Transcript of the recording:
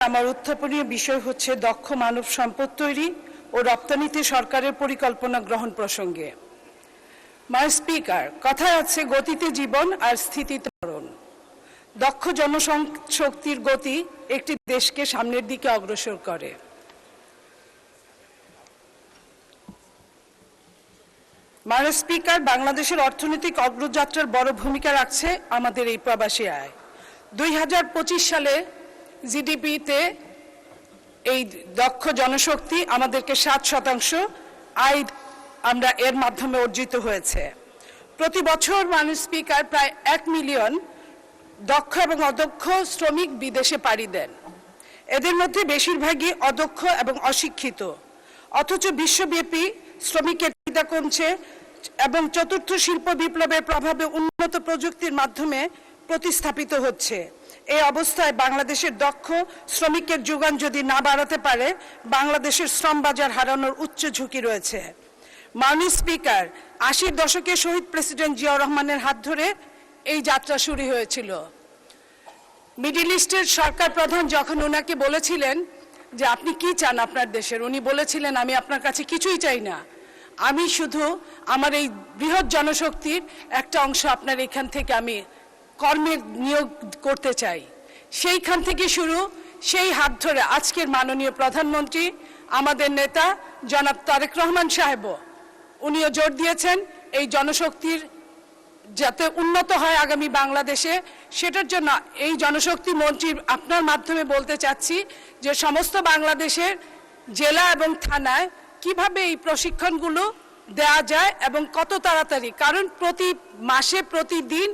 আমার উত্থাপনীয় বিষয় হচ্ছে দক্ষ মানব সম্পদ তৈরি ও রপ্তানিতে সরকারের পরিকল্পনা গ্রহণ প্রসঙ্গে। মাই স্পিকার, কথায় আছে গতিতে জীবন আর স্থিতিতে মরণ। দক্ষ জনশক্তির গতি একটি দেশকে সামনের দিকে অগ্রসর করে। মাননীয় স্পিকার, বাংলাদেশের অর্থনৈতিক অগ্রযাত্রার বড় ভূমিকা রাখছে আমাদের এই প্রবাসী আয়। 2025 সালে জিডিপিতে এই দক্ষ জনশক্তি আমাদেরকে 7% আয় আমরা এর মাধ্যমে অর্জিত হয়েছে। প্রতি বছর মাননীয় স্পিকার প্রায় 1 মিলিয়ন দক্ষ এবং অদক্ষ শ্রমিক বিদেশে পাড়ি দেন। এদের মধ্যে বেশিরভাগই অদক্ষ এবং অশিক্ষিত। অথচ বিশ্বব্যাপী শ্রমিকের চাহিদা কমছে এবং চতুর্থ শিল্প বিপ্লবের প্রভাবে উন্নত প্রযুক্তির মাধ্যমে প্রতিস্থাপিত হচ্ছে। এই অবস্থায় বাংলাদেশের দক্ষ শ্রমিকের যোগান যদি না বাড়াতে পারে, বাংলাদেশের শ্রম বাজার হারানোর উচ্চ ঝুঁকি রয়েছে। মাননীয় স্পিকার, 80-র দশকে শহীদ প্রেসিডেন্ট জিয়াউর রহমানের হাত ধরে এই যাত্রা শুরু হয়েছিল। মিডল ইস্টের সরকার প্রধান যখন ওনাকে বলেছিলেন যে আপনি কি চান আপনার দেশের, উনি বলেছিলেন আমি আপনার কাছে কিছুই চাই না, আমি শুধু আমার এই বৃহৎ জনশক্তির একটা অংশ আপনার এখান থেকে আমি কর্মে নিয়োগ করতে চাই। সেইখান থেকে শুরু, সেই হাত ধরে আজকের মাননীয় প্রধানমন্ত্রী আমাদের নেতা জনাব তারেক রহমান সাহেবও উনিও জোর দিয়েছেন এই জনশক্তির যাতে উন্নত হয় আগামী বাংলাদেশে। সেটার জন্য এই জনশক্তি মন্ত্রী আপনার মাধ্যমে বলতে চাচ্ছি যে সমস্ত বাংলাদেশের জেলা এবং থানায় কিভাবে এই প্রশিক্ষণগুলো দেয়া যায় এবং কত তাড়াতাড়ি, কারণ প্রতি মাসে প্রতিদিন